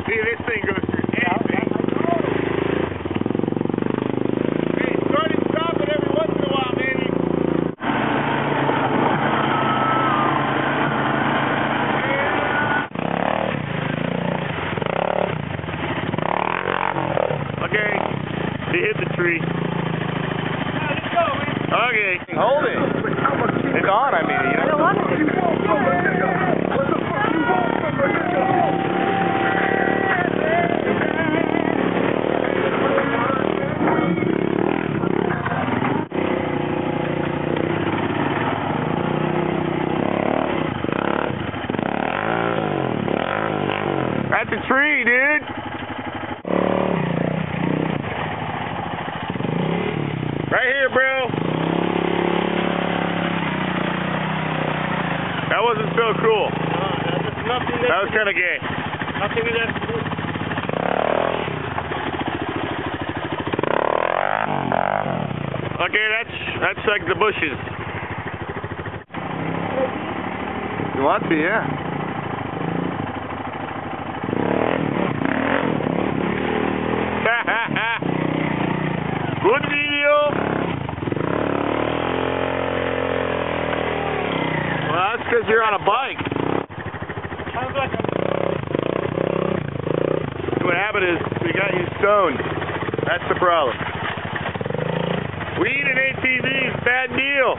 See, this thing goes through anything. Hey, start and stop it every once in a while, baby. Okay, he hit the tree. Let's go, man. Okay, hold it. It's on, I mean, you know. I don't want it. That's a tree, dude. Right here, bro. That wasn't so cool. That was kind of gay. Nothing in that. Okay, that's like the bushes. You want to, yeah. Good video. Well, that's because you're on a bike. Sounds like What happened is we got you stoned. That's the problem. Weed and ATVs, bad deal.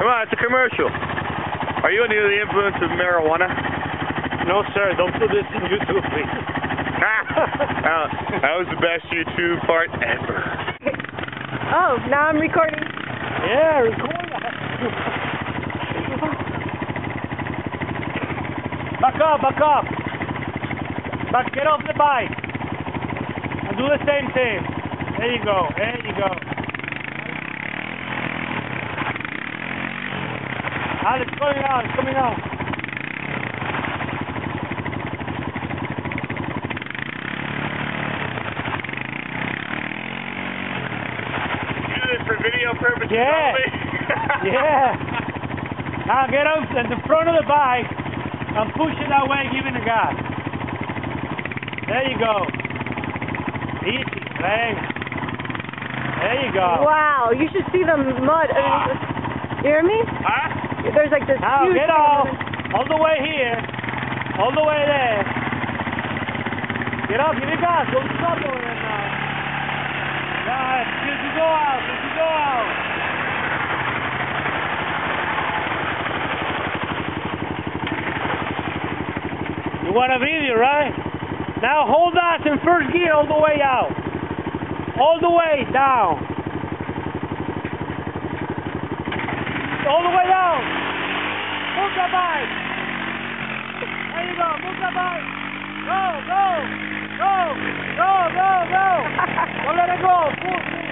Come on, it's a commercial. Are you under the influence of marijuana? no, sir. Don't put this in YouTube, please. That was the best YouTube part ever. Oh, now I'm recording. Yeah, record that. Back up, back up. Back, get off the bike. And do the same thing. There you go, there you go. Ah, it's coming out, it's coming out. You do this for video purposes Yeah. only? Yeah. Now get up at the front of the bike and push it that way, giving the gas. There you go. Easy, thanks. There you go. Wow, you should see the mud. You hear me? Huh? There's like this Now huge get off. All the way here. All the way there. Get up, give it gas. Don't stop over there now. Yeah, good to go out. Good to go out. You want a video, right? Now hold that in first gear all the way out. All the way down. All the way down. Move the bike. There you go. Move the bike. Go, go, go, go, go, go. Don't let it go. Pull.